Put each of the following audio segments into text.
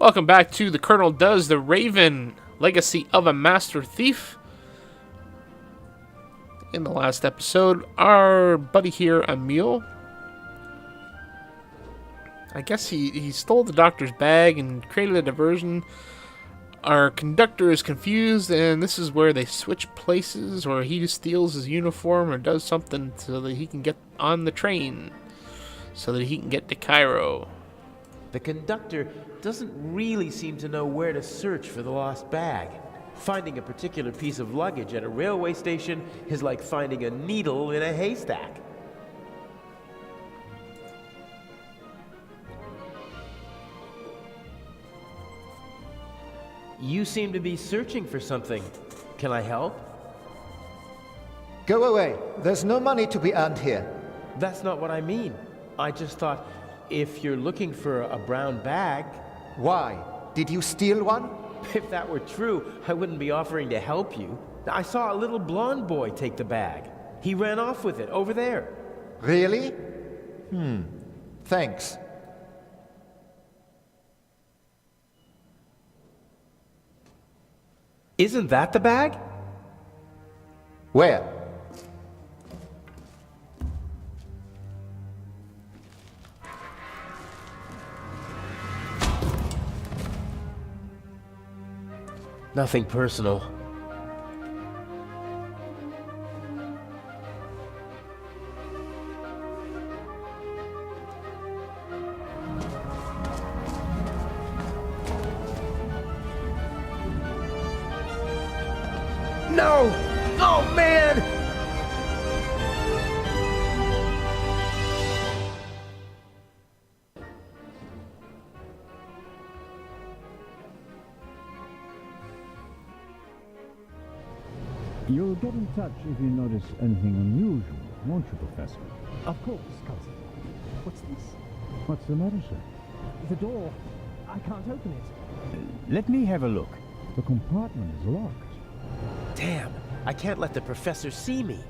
Welcome back to The Colonel Does the Raven, Legacy of a Master Thief. In the last episode, our buddy here, Emil, I guess he stole the doctor's bag and created a diversion. Our conductor is confused, and this is where they switch places, or he steals his uniform or does something so that he can get on the train, so that he can get to Cairo. The conductor doesn't really seem to know where to search for the lost bag. Finding a particular piece of luggage at a railway station is like finding a needle in a haystack. You seem to be searching for something. Can I help? Go away. There's no money to be earned here. That's not what I mean. I just thought, if you're looking for a brown bag... Why? Did you steal one? If that were true, I wouldn't be offering to help you. I saw a little blonde boy take the bag. He ran off with it, over there. Really? Thanks. Isn't that the bag? Where? Nothing personal. No! Oh, man! You'll get in touch if you notice anything unusual, won't you, Professor? Of course, Constable. What's this? What's the matter, sir? The door. I can't open it. Let me have a look. The compartment is locked. Damn, I can't let the professor see me.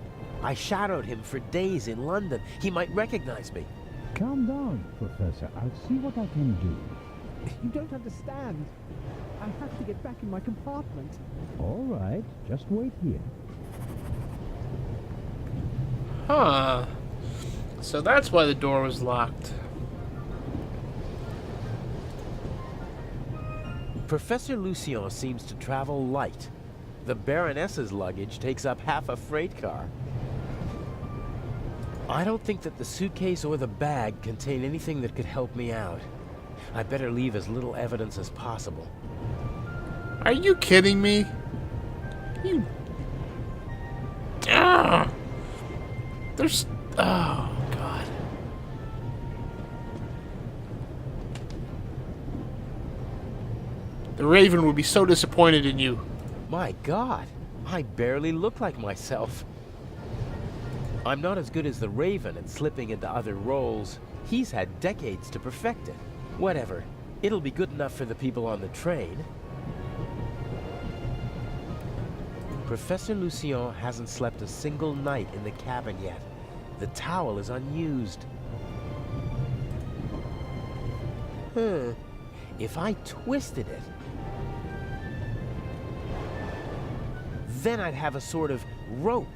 I shadowed him for days in London. He might recognize me. Calm down, Professor. I'll see what I can do. You don't understand. I have to get back in my compartment. All right, just wait here. Huh. So that's why the door was locked. Professor Lucien seems to travel light. The Baroness's luggage takes up half a freight car. I don't think that the suitcase or the bag contain anything that could help me out. I better leave as little evidence as possible. Are you kidding me? You... There's... Oh, God. The Raven would be so disappointed in you. My God, I barely look like myself. I'm not as good as the Raven at slipping into other roles. He's had decades to perfect it. Whatever. It'll be good enough for the people on the train. Professor Lucien hasn't slept a single night in the cabin yet. The towel is unused. If I twisted it, then I'd have a sort of rope.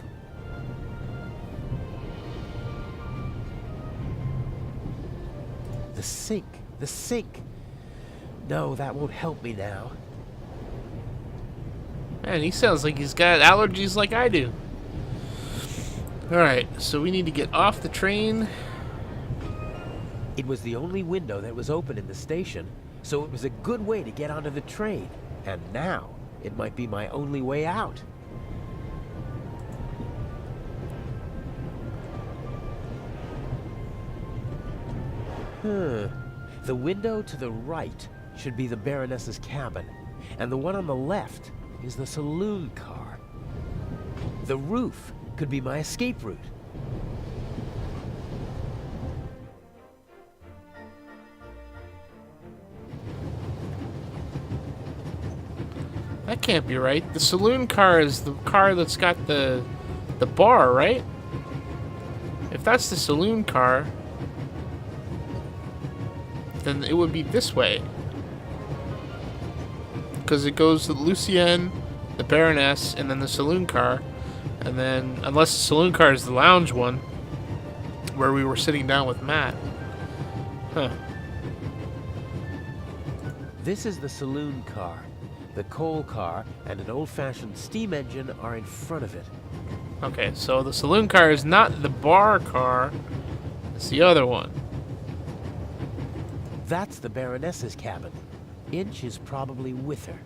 The sink. No, that won't help me now. Man, he sounds like he's got allergies like I do. Alright, so we need to get off the train. It was the only window that was open in the station, so it was a good way to get onto the train. And now, it might be my only way out. The window to the right should be the Baroness's cabin, and the one on the left is the saloon car. The roof could be my escape route. That can't be right. The saloon car is the car that's got the bar, right? If that's the saloon car, then it would be this way. because it goes to Lucien, the Baroness, and then the saloon car. And then, unless the saloon car is the lounge one, where we were sitting down with Matt. Huh. This is the saloon car. The coal car and an old-fashioned steam engine are in front of it. Okay, so the saloon car is not the bar car. It's the other one. That's the Baroness's cabin. Inch is probably with her.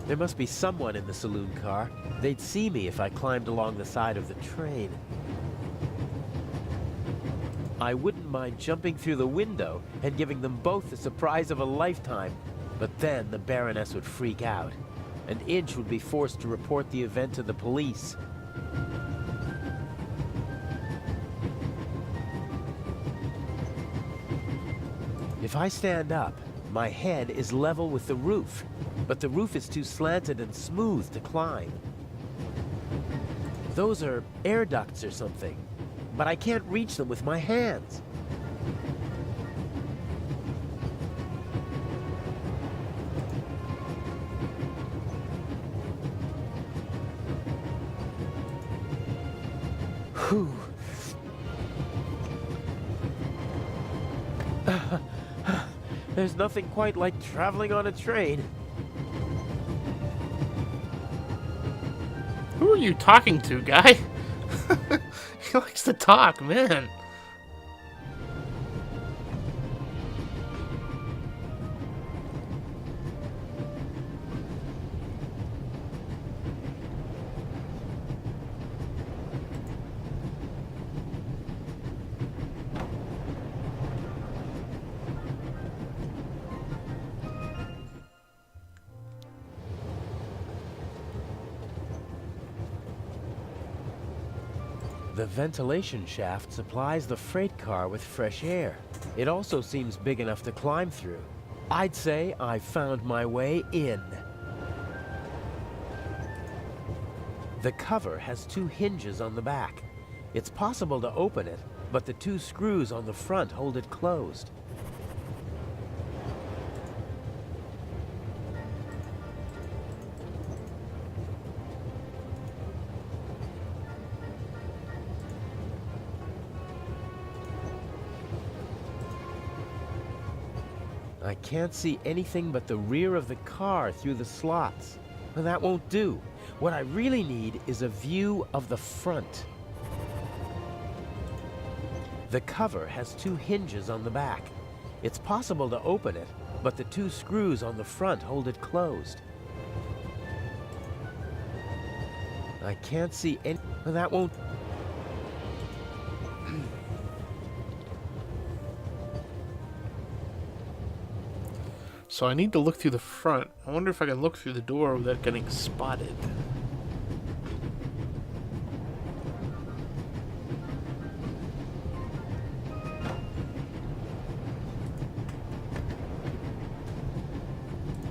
There must be someone in the saloon car. They'd see me if I climbed along the side of the train. I wouldn't mind jumping through the window and giving them both the surprise of a lifetime. But then the Baroness would freak out, and Inch would be forced to report the event to the police. If I stand up, my head is level with the roof, but the roof is too slanted and smooth to climb. Those are air ducts or something, but I can't reach them with my hands. Whew. There's nothing quite like traveling on a train. Who are you talking to, guy? He likes to talk, man. The ventilation shaft supplies the freight car with fresh air. It also seems big enough to climb through. I'd say I found my way in. The cover has two hinges on the back. It's possible to open it, but the two screws on the front hold it closed. I can't see anything but the rear of the car through the slots. Well, that won't do. What I really need is a view of the front. The cover has two hinges on the back. It's possible to open it, but the two screws on the front hold it closed. I can't see any... Well, that won't... So I need to look through the front. I wonder if I can look through the door without getting spotted.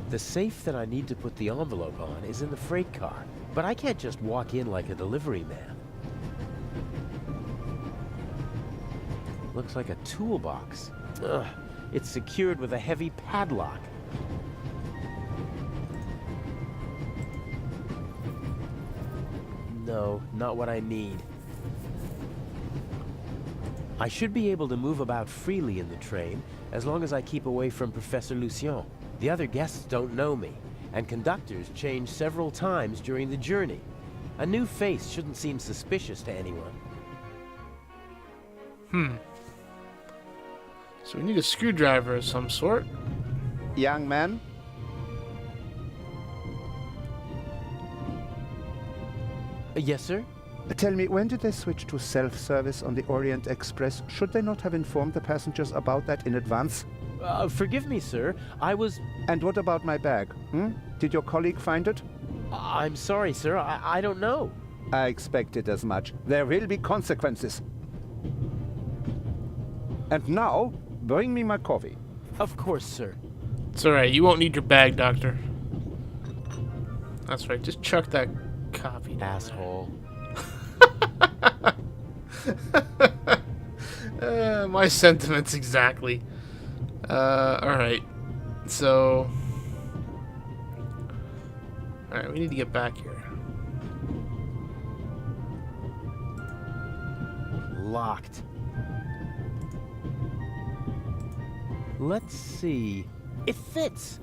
The safe that I need to put the envelope on is in the freight car, but I can't just walk in like a delivery man. Looks like a toolbox. Ugh, it's secured with a heavy padlock. No, not what I need. I should be able to move about freely in the train, as long as I keep away from Professor Lucien. The other guests don't know me, and conductors change several times during the journey. A new face shouldn't seem suspicious to anyone. So we need a screwdriver of some sort. Young man? Yes, sir? Tell me, when did they switch to self-service on the Orient Express? Should they not have informed the passengers about that in advance? Forgive me, sir. I was... And what about my bag? Did your colleague find it? I'm sorry, sir. I don't know. I expected as much. There will be consequences. And now, bring me my coffee. Of course, sir. It's alright, you won't need your bag, Doctor. That's right, just chuck that copy down. Asshole. My sentiments exactly. Alright. So... Alright, we need to get back here. Locked. Let's see. It fits!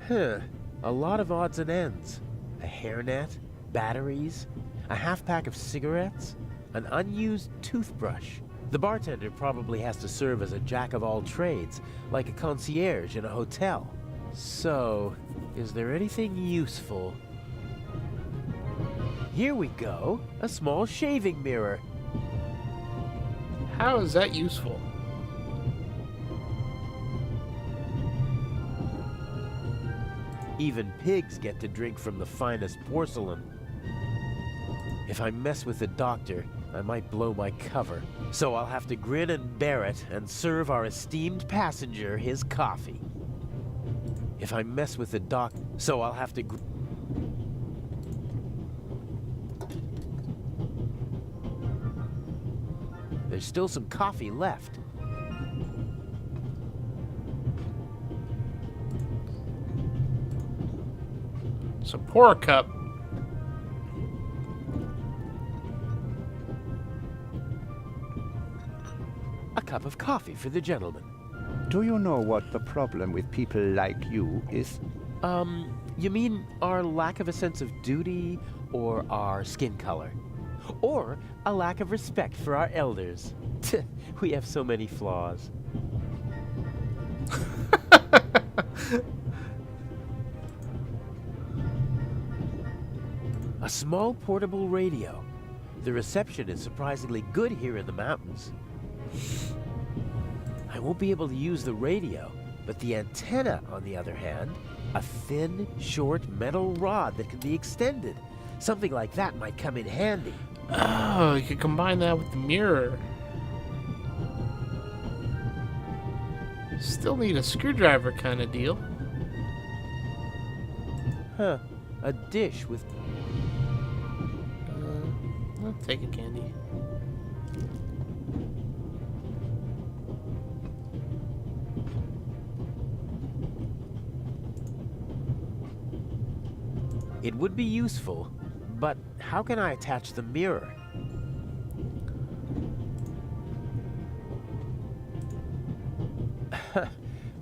Huh. A lot of odds and ends. A hairnet, batteries, a half-pack of cigarettes, an unused toothbrush. The bartender probably has to serve as a jack-of-all-trades, like a concierge in a hotel. So, is there anything useful? Here we go, a small shaving mirror. How is that useful? Even pigs get to drink from the finest porcelain. If I mess with the doctor, I might blow my cover. So I'll have to grin and bear it and serve our esteemed passenger his coffee. If I mess with the so I'll have to There's still some coffee left. So pour a cup. A cup of coffee for the gentleman. Do you know what the problem with people like you is? You mean our lack of a sense of duty, or our skin color? Or a lack of respect for our elders? We have so many flaws. A small portable radio. The reception is surprisingly good here in the mountains. I won't be able to use the radio, but the antenna, on the other hand, a thin, short metal rod that can be extended. Something like that might come in handy. Oh, you could combine that with the mirror. Still need a screwdriver kind of deal. Huh. A dish with... I'll take a candy. It would be useful, but how can I attach the mirror?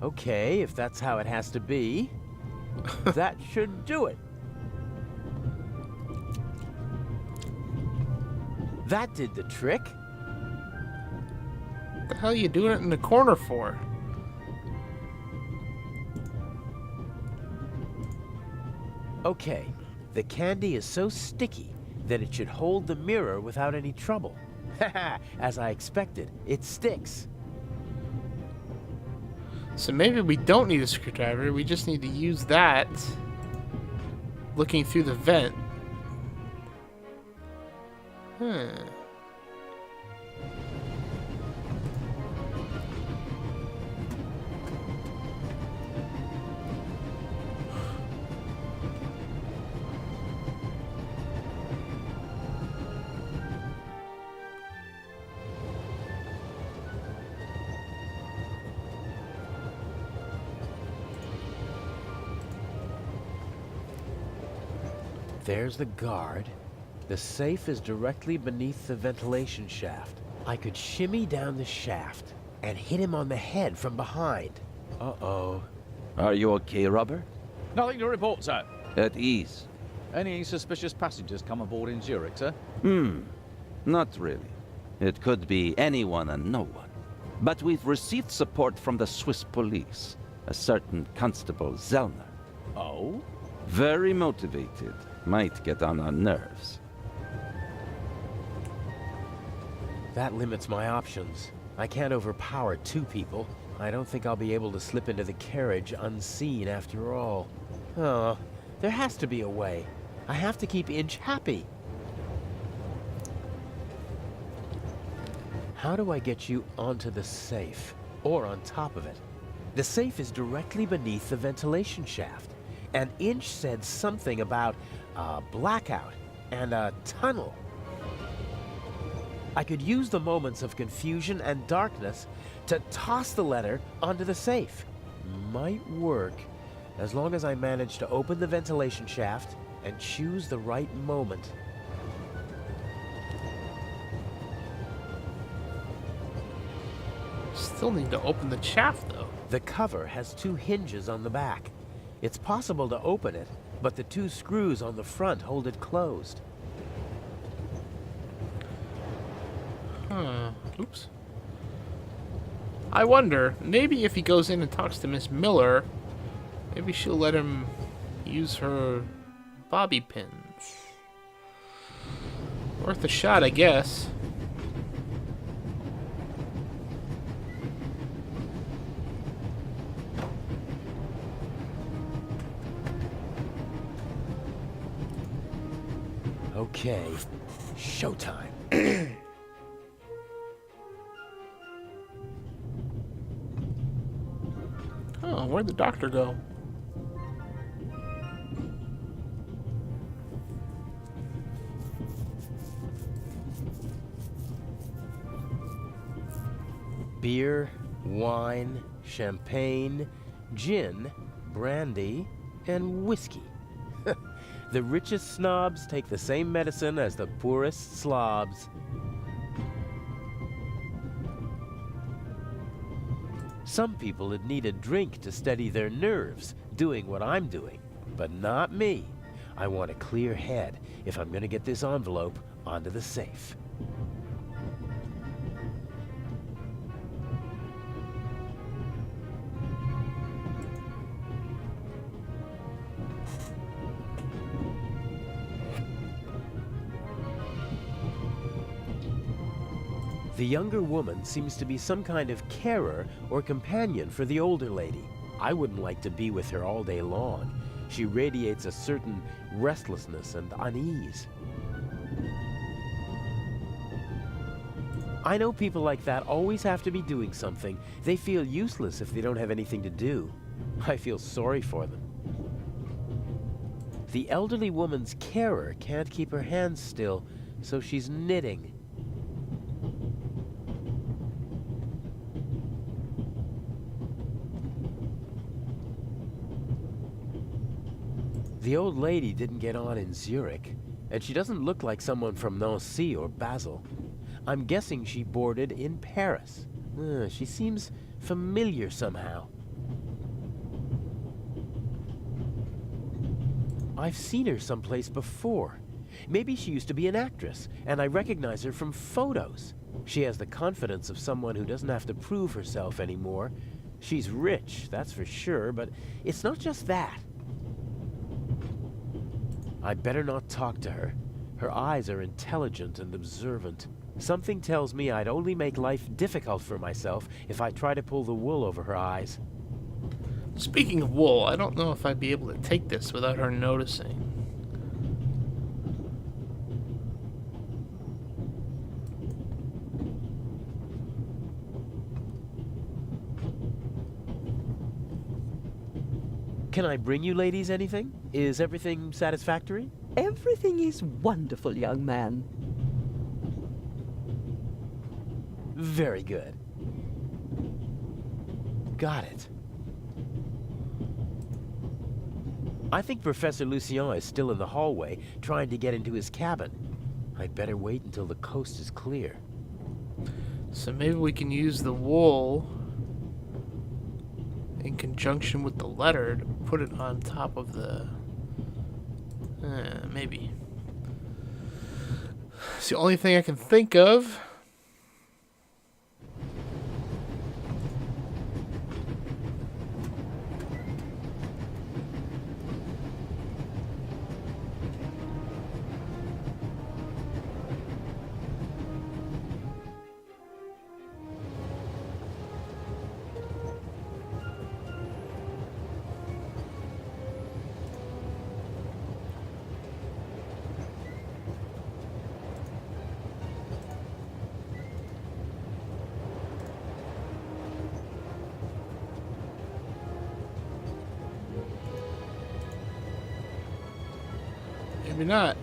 Okay, if that's how it has to be, that should do it. That did the trick. What the hell are you doing it in the corner for? Okay, the candy is so sticky that it should hold the mirror without any trouble. Haha, as I expected, it sticks. So maybe we don't need a screwdriver, we just need to use that looking through the vent. There's the guard. The safe is directly beneath the ventilation shaft. I could shimmy down the shaft and hit him on the head from behind. Uh-oh. Are you okay, Robert? Nothing to report, sir. At ease? Any suspicious passengers come aboard in Zurich, sir? Not really. It could be anyone and no one. But we've received support from the Swiss police, a certain Constable Zellner. Oh? Very motivated. Might get on our nerves. That limits my options. I can't overpower two people. I don't think I'll be able to slip into the carriage unseen after all. Oh, there has to be a way. I have to keep Inch happy. How do I get you onto the safe? Or on top of it? The safe is directly beneath the ventilation shaft. And Inch said something about a blackout and a tunnel. I could use the moments of confusion and darkness to toss the letter onto the safe. Might work, as long as I manage to open the ventilation shaft and choose the right moment. Still need to open the shaft, though. The cover has 2 hinges on the back. It's possible to open it, but the 2 screws on the front hold it closed. Oops. I wonder, maybe if he goes in and talks to Miss Miller, maybe she'll let him use her bobby pins. Worth a shot, I guess. Okay, showtime. Oh, where'd the doctor go? Beer, wine, champagne, gin, brandy, and whiskey. The richest snobs take the same medicine as the poorest slobs. Some people would need a drink to steady their nerves, doing what I'm doing, but not me. I want a clear head if I'm gonna get this envelope onto the safe. The younger woman seems to be some kind of carer or companion for the older lady. I wouldn't like to be with her all day long. She radiates a certain restlessness and unease. I know people like that always have to be doing something. They feel useless if they don't have anything to do. I feel sorry for them. The elderly woman's carer can't keep her hands still, so she's knitting. The old lady didn't get on in Zurich, and she doesn't look like someone from Nancy or Basel. I'm guessing she boarded in Paris. She seems familiar somehow. I've seen her someplace before. Maybe she used to be an actress, and I recognize her from photos. She has the confidence of someone who doesn't have to prove herself anymore. She's rich, that's for sure, but it's not just that. I better not talk to her. Her eyes are intelligent and observant. Something tells me I'd only make life difficult for myself if I try to pull the wool over her eyes. Speaking of wool, I don't know if I'd be able to take this without her noticing. Can I bring you ladies anything? Is everything satisfactory? Everything is wonderful, young man. Very good. Got it. I think Professor Lucien is still in the hallway, trying to get into his cabin. I'd better wait until the coast is clear. So maybe we can use the wool in conjunction with the letter to put it on top of the... maybe. It's the only thing I can think of. Maybe not.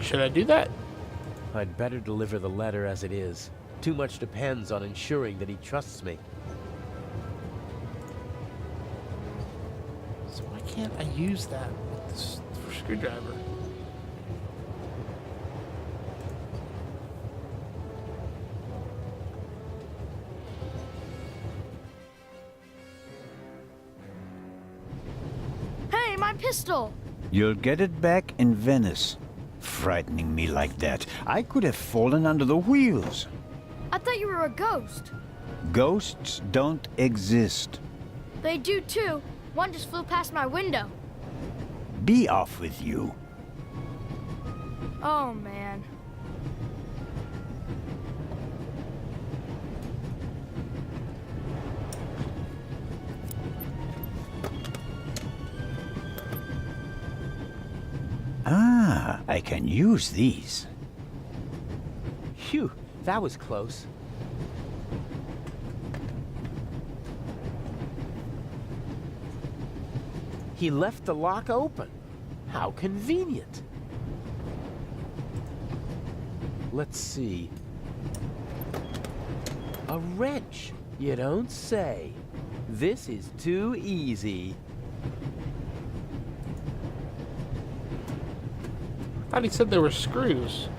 Should I do that? I'd better deliver the letter as it is. Too much depends on ensuring that he trusts me. So why can't I use that with this for screwdriver? Hey, my pistol! You'll get it back in Venice. Frightening me like that. I could have fallen under the wheels. I thought you were a ghost. Ghosts don't exist. They do too. One just flew past my window. Be off with you. Oh, man. Ah, I can use these. Phew, that was close. He left the lock open. How convenient. Let's see. A wrench. You don't say. This is too easy. I thought he said there were screws.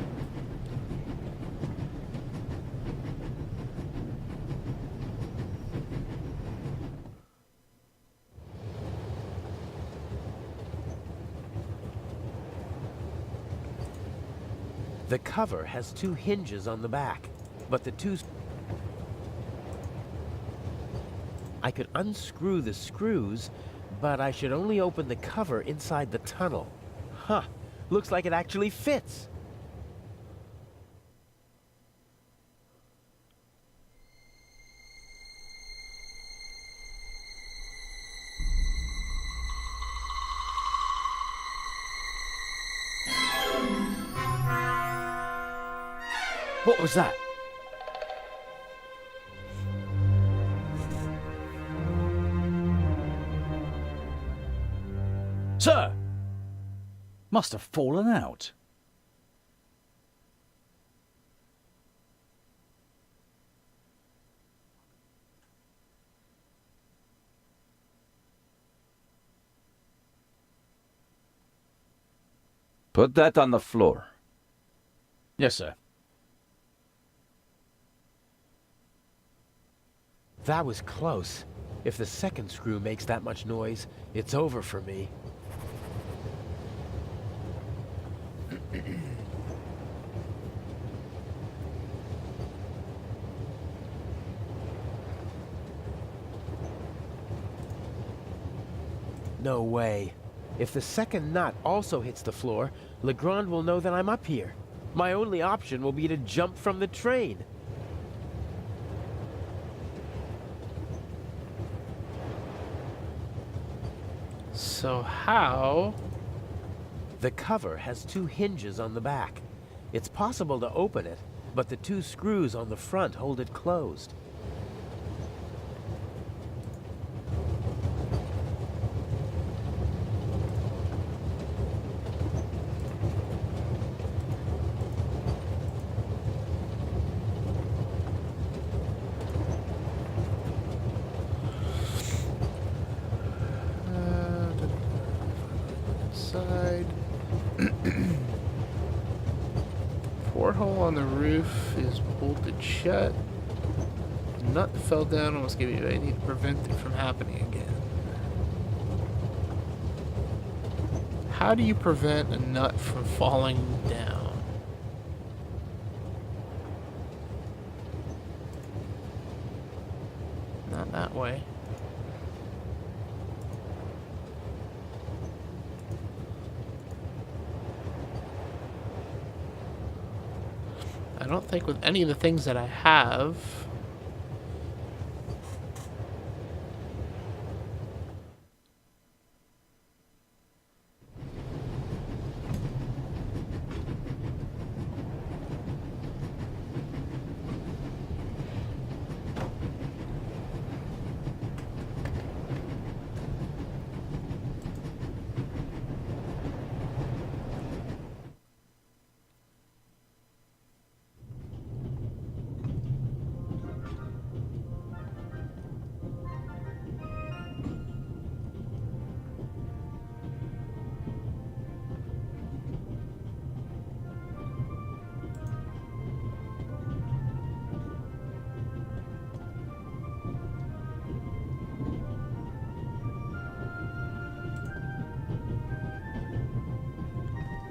The cover has two hinges on the back, but the two... I could unscrew the screws, but I should only open the cover inside the tunnel. Huh, looks like it actually fits. What was that? Sir! Must have fallen out. Put that on the floor. Yes, sir. That was close. If the second screw makes that much noise, it's over for me. No way. If the second nut also hits the floor, Legrand will know that I'm up here. My only option will be to jump from the train. So how? The cover has two hinges on the back. It's possible to open it, but the two screws on the front hold it closed. Side. Porthole on the roof is bolted shut. The nut fell down, almost gave you. I need to prevent it from happening again. How do you prevent a nut from falling down? Not that way. I don't think with any of the things that I have.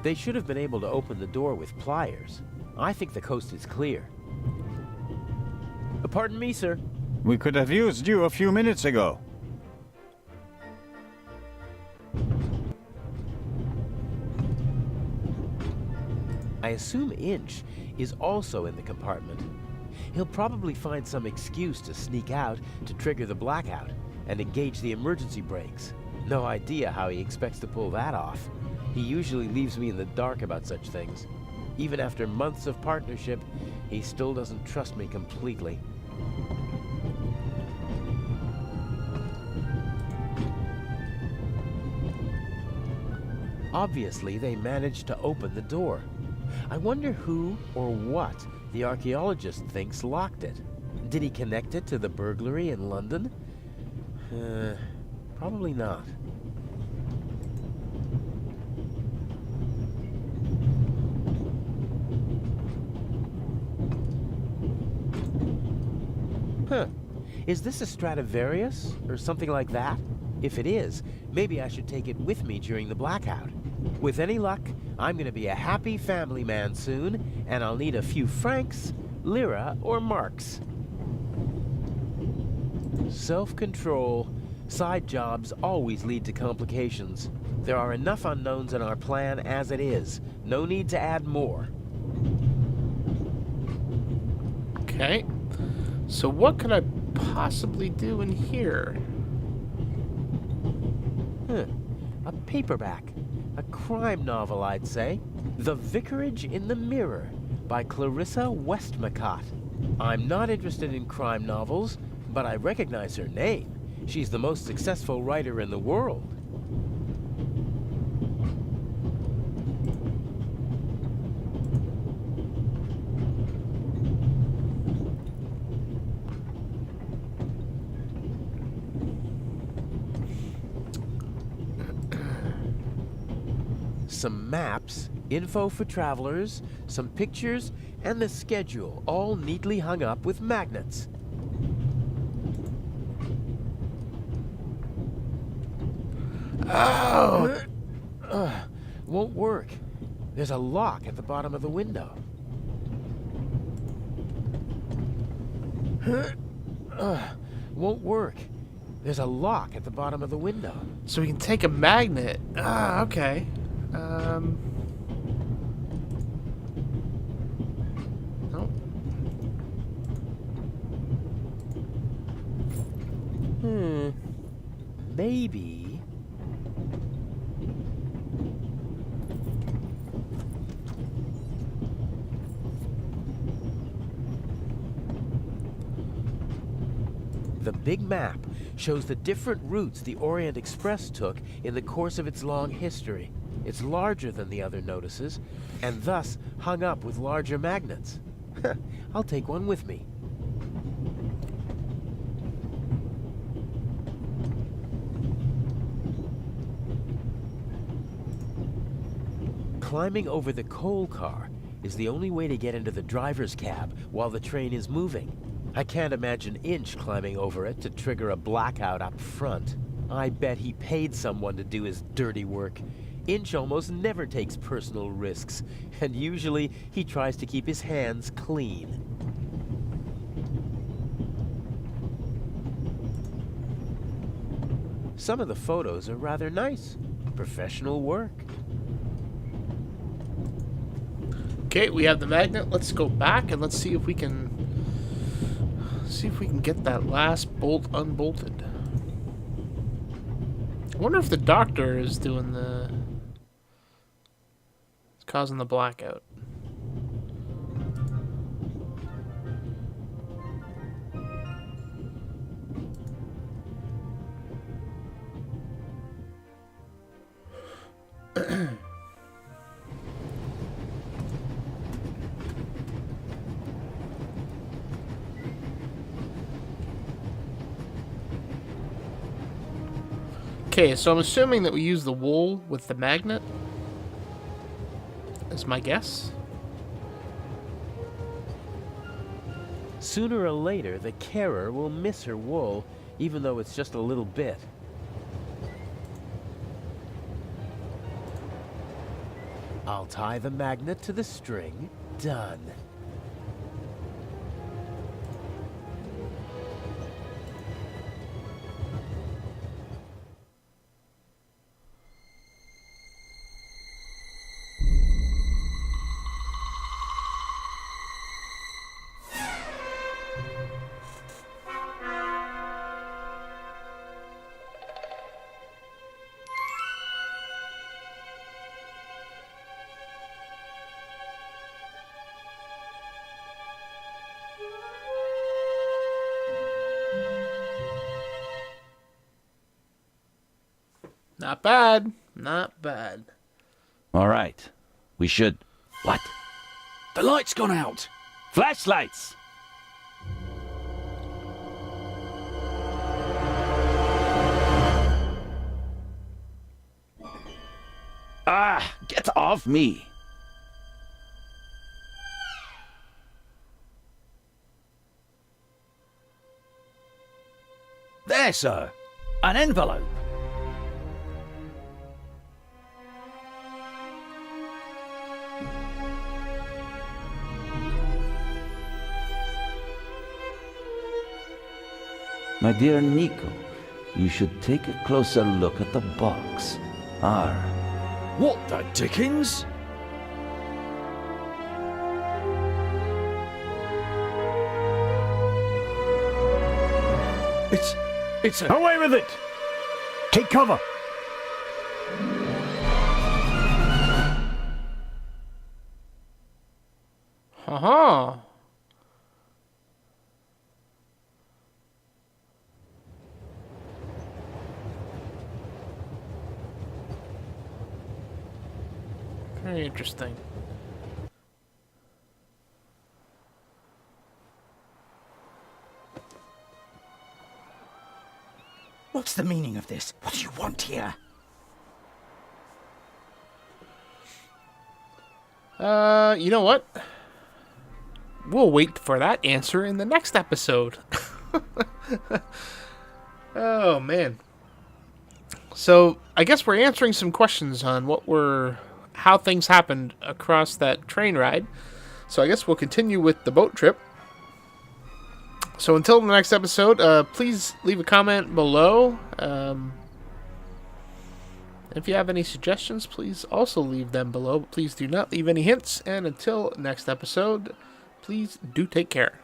They should have been able to open the door with pliers. I think the coast is clear. Pardon me, sir. We could have used you a few minutes ago. I assume Inch is also in the compartment. He'll probably find some excuse to sneak out to trigger the blackout and engage the emergency brakes. No idea how he expects to pull that off. He usually leaves me in the dark about such things. Even after months of partnership, he still doesn't trust me completely. Obviously, they managed to open the door. I wonder who or what the archaeologist thinks locked it. Did he connect it to the burglary in London? Probably not. Huh. Is this a Stradivarius or something like that? If it is, maybe I should take it with me during the blackout. With any luck, I'm going to be a happy family man soon, and I'll need a few francs, lira, or marks. Self-control. Side jobs always lead to complications. There are enough unknowns in our plan as it is. No need to add more. Okay. So what could I possibly do in here? A paperback. A crime novel, I'd say. The Vicarage in the Mirror by Clarissa Westmacott. I'm not interested in crime novels, but I recognize her name. She's the most successful writer in the world. Some maps, info for travelers, some pictures, and the schedule, all neatly hung up with magnets. Oh! Won't work. There's a lock at the bottom of the window. Won't work. There's a lock at the bottom of the window. So we can take a magnet. Ah, okay. Nope. Maybe. The big map shows the different routes the Orient Express took in the course of its long history. It's larger than the other notices, and thus hung up with larger magnets. I'll take one with me. Climbing over the coal car is the only way to get into the driver's cab while the train is moving. I can't imagine Inch climbing over it to trigger a blackout up front. I bet he paid someone to do his dirty work. Inch almost never takes personal risks, and usually he tries to keep his hands clean. Some of the photos are rather nice. Professional work. Okay, we have the magnet. Let's go back and let's see if we can get that last bolt unbolted. I wonder if the doctor is doing causing the blackout. Okay, so I'm assuming that we use the wool with the magnet. That's my guess. Sooner or later, the carer will miss her wool, even though it's just a little bit. I'll tie the magnet to the string. Done. Not bad. Not bad. All right. We should... What? The light's gone out. Flashlights! Ah, get off me. There, sir. An envelope. My dear Nico, you should take a closer look at the box. What the dickens? It's a... Away with it! Take cover! Uh-huh. Very interesting. What's the meaning of this? What do you want here? You know what? We'll wait for that answer in the next episode. Oh, man. So, I guess we're answering some questions on how things happened across that train ride. So I guess we'll continue with the boat trip. So until the next episode, please leave a comment below. If you have any suggestions, please also leave them below. Please do not leave any hints. And until next episode, please do take care.